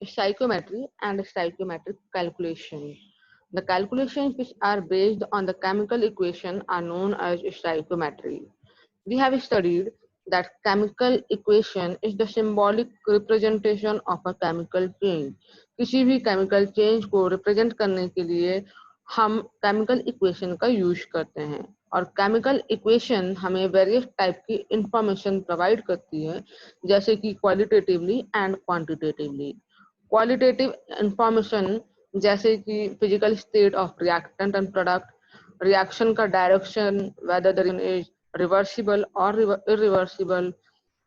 stoichiometry and stoichiometric calculation. The calculations which are based on the chemical equation are known as stoichiometry. We have studied that chemical equation is the symbolic representation of a chemical change. किसी भी chemical change को represent करने के लिए हम chemical equation का use करते हैं और chemical equation हमें various type की information provide करती है जैसे कि qualitatively and quantitatively. Qualitative information जैसे कि physical state of reactant and product, reaction का direction, whether the reaction is reversible or irreversible,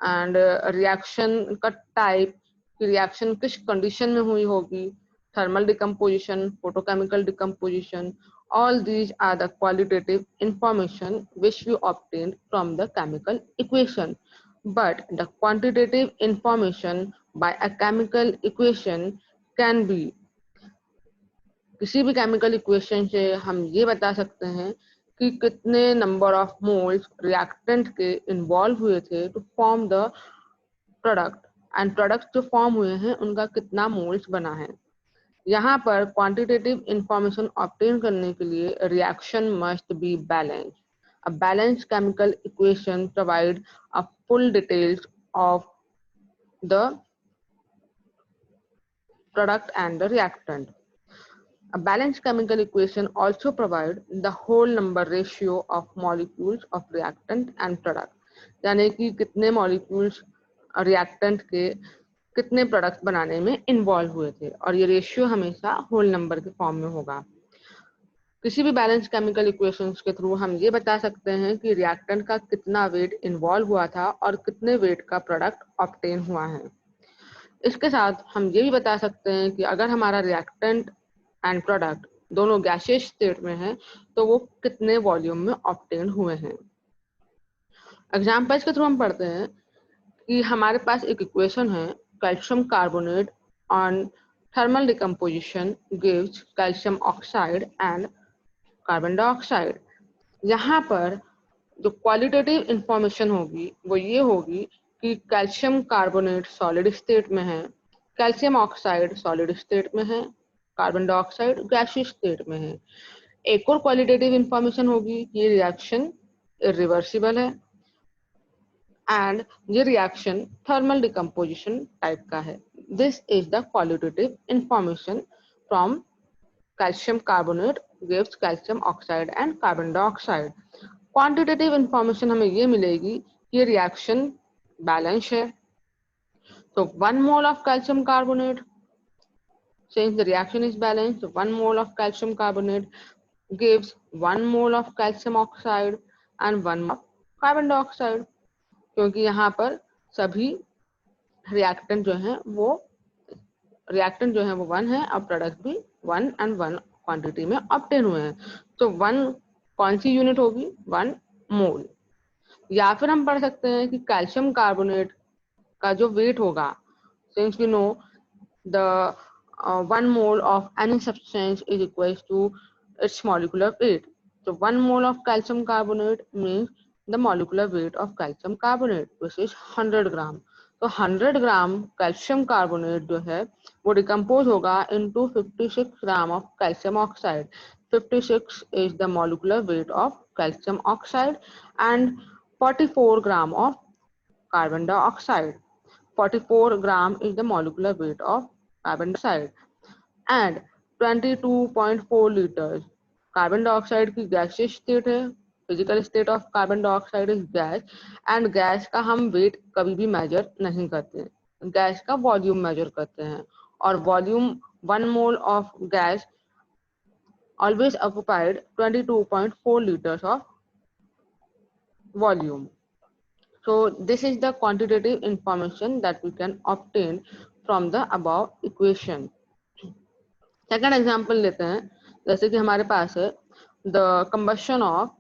and reaction का type कि reaction किस condition में हुई होगी, thermal decomposition, photochemical decomposition, all these are the qualitative information which we obtained from the chemical equation. But the quantitative information by a chemical equation can be, किसी भी chemical equation से हम ये बता सकते हैं कि कितने नंबर ऑफ मोल्स रिएक्टेंट के इन्वॉल्व हुए थे to form the product and product जो फॉर्म हुए हैं उनका कितना मोल्स बना है। यहाँ पर क्वांटिटेटिव इंफॉर्मेशन ऑब्टेन करने के लिए reaction must be balance. A balanced chemical equation provide a full details of the product and the reactant. A balanced chemical equation also provides the whole number ratio of molecules of reactant and product, यानी कि कितने molecules reactant के कितने product बनाने में involve हुए थे और ये रेशियो हमेशा होल नंबर के फॉर्म में होगा। किसी भी बैलेंस केमिकल इक्वेशंस के थ्रू हम ये बता सकते हैं कि रिएक्टेंट का कितना वेट इन्वॉल्व हुआ था और कितने वेट का प्रोडक्ट ऑब्टेन हुआ है। इसके साथ हम ये भी बता सकते हैं कि अगर हमारा रिएक्टेंट एंड प्रोडक्ट दोनों गैसियस स्टेट में है तो वो कितने वॉल्यूम में ऑब्टेन हुए हैं। एग्जांपल्स के थ्रू हम पढ़ते हैं कि हमारे पास एक इक्वेशन है, calcium carbonate on thermal decomposition gives calcium oxide and carbon dioxide. यहाँ पर जो क्वालिटेटिव इंफॉर्मेशन होगी वो ये होगी कि कैल्शियम कार्बोनेट सॉलिड स्टेट में है, कैल्शियम ऑक्साइड सॉलिड स्टेट में है, कार्बन डाइऑक्साइड गैसियस स्टेट में है। एक और क्वालिटेटिव इंफॉर्मेशन होगी कि ये रिएक्शन इरिवर्सिबल है एंड ये रिएक्शन थर्मल डिकम्पोजिशन टाइप का है। This is the qualitative information from calcium carbonate gives calcium oxide and carbon dioxide. Quantitative information हमें ये मिलेगी कि ये रिएक्शन बैलेंस है, तो 1 mole of calcium carbonate, since the reaction is balanced, 1 mole of calcium carbonate gives 1 mole of calcium oxide and 1 mole of carbon dioxide, क्योंकि यहाँ पर सभी रिएक्टेंट जो है वो 1 है और प्रोडक्ट भी 1 and 1 क्वांटिटी में ऑब्टेन हुए हैं। तो 1 कौन सी यूनिट होगी? 1 मोल। या फिर हम पढ़ सकते हैं कि कैल्शियम कार्बोनेट का जो वेट होगा, since we know the 1 mole of any substance is equal to its molecular weight. So 1 mole of calcium carbonate means the molecular weight of calcium carbonate, which is 100 gram. तो 100 ग्राम calcium carbonate जो है वो decompose होगा into 56 gram of calcium oxide. 56 is the molecular weight of calcium oxide and 44 gram of carbon dioxide. 44 gram is the molecular weight of carbon dioxide and 22.4 liters carbon dioxide की gaseous state है। Physical state of carbon dioxide is gas and gas का हम wait कभी भी major नहीं करते, gas का volume major करते हैं और volume 1 mole of gas always occupied 22.4 liters of volume. So this is the quantitative information that we can obtain from the above equation. Second example लेते हैं, जैसे कि हमारे पास है the combustion of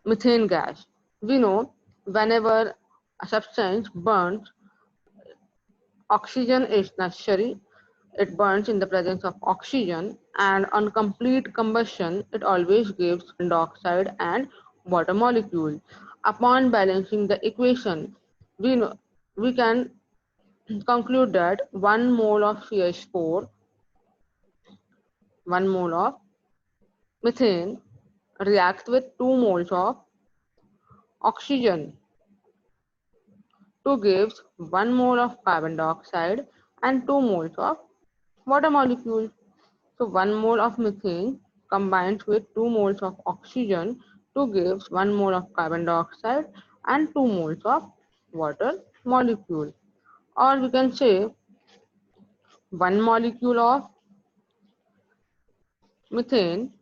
methane gas. We know whenever a substance burns, oxygen is necessary. It burns in the presence of oxygen, and on complete combustion, it always gives carbon dioxide and water molecule. Upon balancing the equation, we can conclude that 1 mole of CH4, 1 mole of methane reacts with 2 moles of oxygen to give 1 mole of carbon dioxide and 2 moles of water molecule. So 1 mole of methane combines with 2 moles of oxygen to give 1 mole of carbon dioxide and 2 moles of water molecule. Or we can say 1 molecule of methane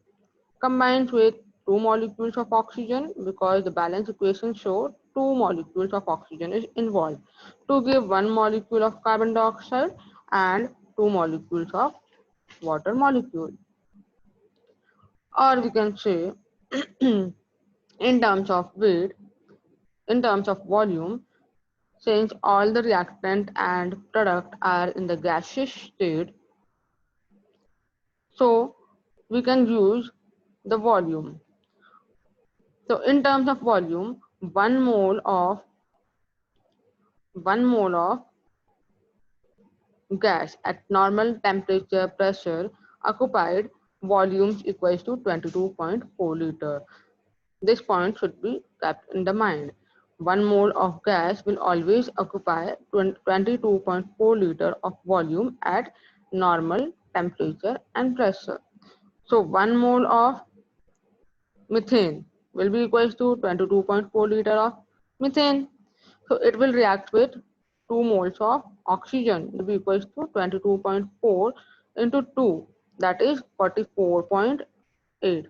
combines with 2 molecules of oxygen, because the balance equation shows 2 molecules of oxygen is involved, to give 1 molecule of carbon dioxide and 2 molecules of water molecule. Or we can say in terms of weight, in terms of volume, since all the reactant and product are in the gaseous state, so we can use the volume. So in terms of volume, 1 mole of gas at normal temperature pressure occupied volumes equals to 22.4 liter. This point should be kept in the mind. 1 mole of gas will always occupy 22.4 liter of volume at normal temperature and pressure. So 1 mole of methane will be equals to 22.4 liter of methane. So it will react with 2 moles of oxygen, will be equals to 22.4 into 2, that is 44.8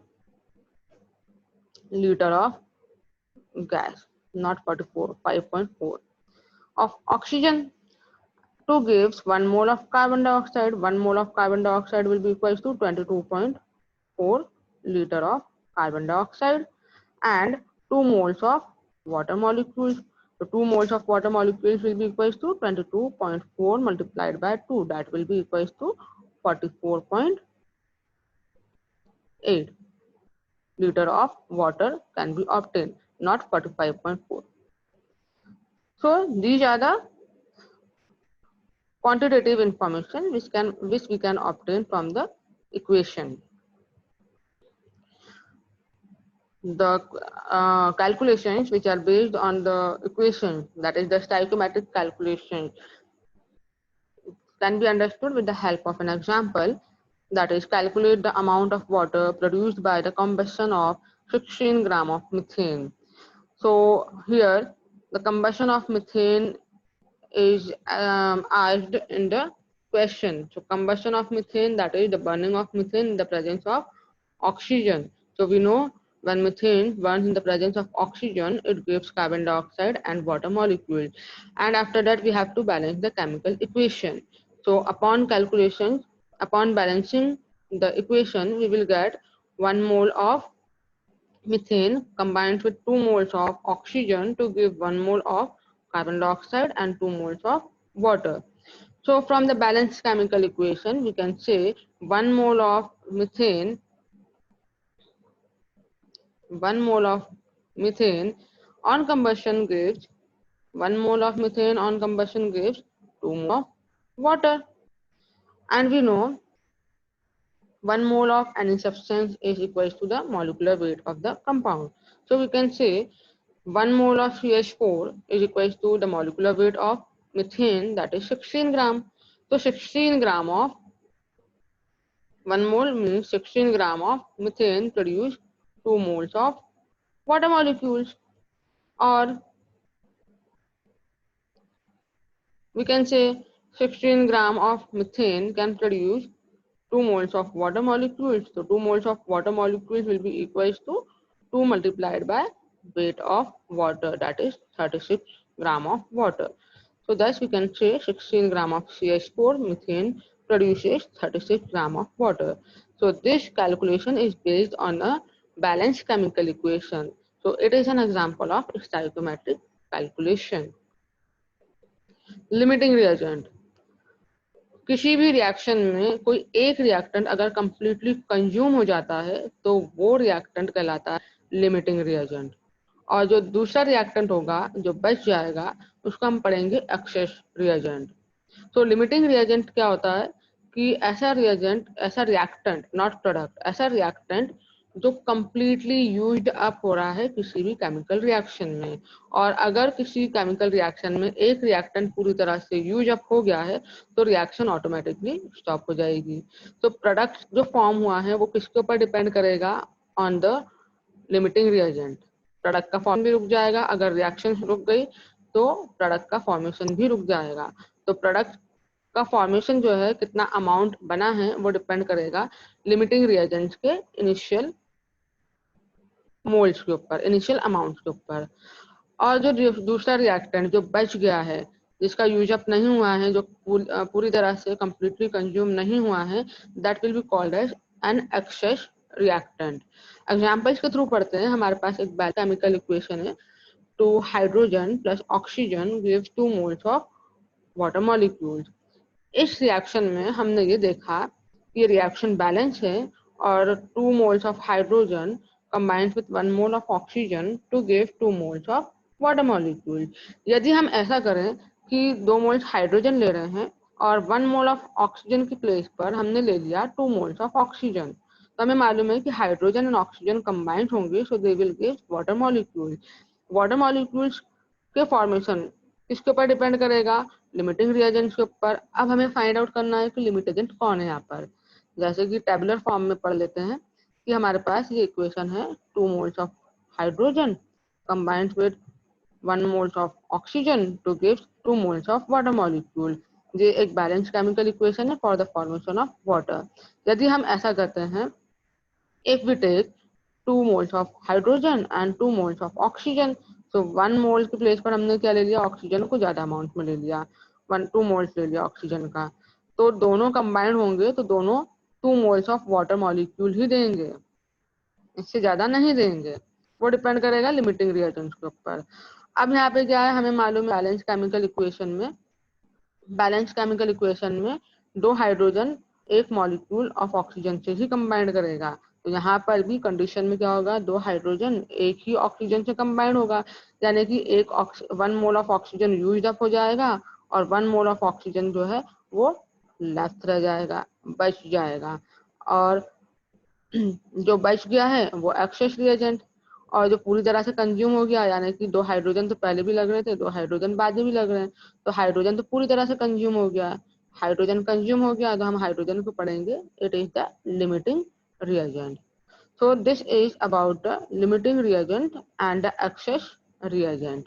liter of gas, not 44, 5.4 of oxygen, to gives 1 mole of carbon dioxide. 1 mole of carbon dioxide will be equals to 22.4 liter of carbon dioxide and 2 moles of water molecules. So 2 moles of water molecules will be equals to 22.4 multiplied by 2, that will be equals to 44.8 liter of water can be obtained, not 45.4. So these are the quantitative information which we can obtain from the equation. The calculations which are based on the equation, that is the stoichiometric calculation, can be understood with the help of an example, that is calculate the amount of water produced by the combustion of 16 gram of methane. So here the combustion of methane is asked in the question. So combustion of methane, that is the burning of methane in the presence of oxygen. So we know when methane burns in the presence of oxygen, it gives carbon dioxide and water molecules. And after that, we have to balance the chemical equation. So upon calculations, upon balancing the equation, we will get 1 mole of methane combines with 2 moles of oxygen to give 1 mole of carbon dioxide and 2 moles of water. So from the balanced chemical equation, we can say 1 mole of methane, 1 mole of methane on combustion gives 1 mole of methane on combustion gives 2 mole of water. And we know 1 mole of any substance is equal to the molecular weight of the compound. So we can say 1 mole of CH4 is equal to the molecular weight of methane, that is 16 gram. So 16 gram of 1 mole means 16 gram of methane produce 2 moles of water molecules. Or we can say 16 gram of methane can produce 2 moles of water molecules. So 2 moles of water molecules will be equals to 2 multiplied by weight of water, that is 36 gram of water. So thus we can say 16 gram of CH4 methane produces 36 gram of water. So this calculation is based on a balanced chemical equation. So it is an example of stoichiometric calculation. Limiting reagent. किसी भी reaction में कोई एक reactant अगर completely consume हो जाता है तो वो रिएक्टेंट कहलाता है लिमिटिंग रिएजेंट, और जो दूसरा रिएक्टेंट होगा जो बच जाएगा उसको हम पढ़ेंगे एक्सेस रिएजेंट. तो लिमिटिंग रिएजेंट क्या होता है कि ऐसा रिएजेंट, ऐसा रिएक्टेंट, नॉट प्रोडक्ट, ऐसा रिएक्टेंट जो कंप्लीटली यूज्ड अप हो रहा है किसी भी केमिकल रिएक्शन में, और अगर किसी केमिकल रिएक्शन में एक रिएक्टेंट पूरी तरह से यूज अप हो गया है तो रिएक्शन ऑटोमेटिकली स्टॉप हो जाएगी। तो प्रोडक्ट जो फॉर्म हुआ है वो किसके ऊपर डिपेंड करेगा? On the limiting reagent. Product का फॉर्म भी रुक जाएगा, अगर रिएक्शन रुक गई तो प्रोडक्ट का फॉर्मेशन भी रुक जाएगा। तो प्रोडक्ट का फॉर्मेशन जो है, कितना अमाउंट बना है, वो डिपेंड करेगा लिमिटिंग रिएजेंट्स के इनिशियल मोल्स के ऊपर, इनिशियल अमाउंट के ऊपर। और जो दूसरा रिएक्टेंट जो बच गया है, जिसका यूज अप नहीं हुआ है, जो पूरी तरह से कंप्लीटली कंज्यूम नहीं हुआ है, that will be called as an excess reactant. Examples के थ्रू पढ़ते हैं। हमारे पास एक बायोकेमिकल इक्वेशन है, 2 hydrogen plus oxygen gives 2 moles of water molecules. इस रिएक्शन में हमने ये देखा कि रिएक्शन बैलेंस है और 2 moles of hydrogen combines with 1 mole of oxygen to give 2 moles of water molecule। यदि हम ऐसा करें कि 2 मोल्स हाइड्रोजन ले रहे हैं और 1 मोल ऑफ ऑक्सीजन की प्लेस पर हमने ले लिया 2 मोल्स ऑफ ऑक्सीजन, तो हमें मालूम है कि हाइड्रोजन एंड ऑक्सीजन कंबाइंड होंगे, so they will give water molecule. Water molecules के फॉर्मेशन किसके ऊपर डिपेंड करेगा? लिमिटिंग रिएजेंट्स के ऊपर। अब हमें फाइंड आउट करना है कि लिमिट एजेंट कौन है यहाँ पर। जैसे कि टेबुलर फॉर्म में पढ़ लेते हैं कि हमारे पास ये इक्वेशन है, 2 moles of hydrogen combines with 1 moles of oxygen to give 2 moles of water molecule। ये एक बैलेंस केमिकल इक्वेशन है for the formation of water. यदि हम ऐसा करते हैं, if we take 2 moles of hydrogen and 2 moles of oxygen, so 1 मोल की place पर हमने क्या ले लिया? ऑक्सीजन को ज्यादा अमाउंट में ले लिया, 2 मोल्स ले लिया ऑक्सीजन का, तो दोनों कंबाइंड होंगे तो दोनों 2 मोल्स ऑफ वाटर मॉलिक्यूल ही देंगे, इससे ज्यादा नहीं देंगे। वो डिपेंड करेगा लिमिटिंग रिएजेंट्स के ऊपर। अब यहाँ पे क्या है, हमें मालूम है बैलेंस केमिकल इक्वेशन में 2 हाइड्रोजन 1 मॉलिक्यूल ऑफ ऑक्सीजन से ही कंबाइंड करेगा। तो यहाँ पर भी कंडीशन में क्या होगा? 2 हाइड्रोजन एक ही ऑक्सीजन से कंबाइंड होगा, यानी कि 1 mole of oxygen use up हो जाएगा और 1 मोल ऑफ ऑक्सीजन जो है वो लेफ्ट रह जाएगा, बच जाएगा। और जो बच गया है वो एक्सेस रिएजेंट, और जो पूरी तरह से कंज्यूम हो गया, यानी कि 2 हाइड्रोजन तो पहले भी लग रहे थे, 2 हाइड्रोजन बाद में भी लग रहे हैं, तो हाइड्रोजन तो पूरी तरह से कंज्यूम हो गया। हाइड्रोजन कंज्यूम हो गया तो हम हाइड्रोजन को पढ़ेंगे, it is the limiting reagent. So this is about the limiting reagent and the excess reagent।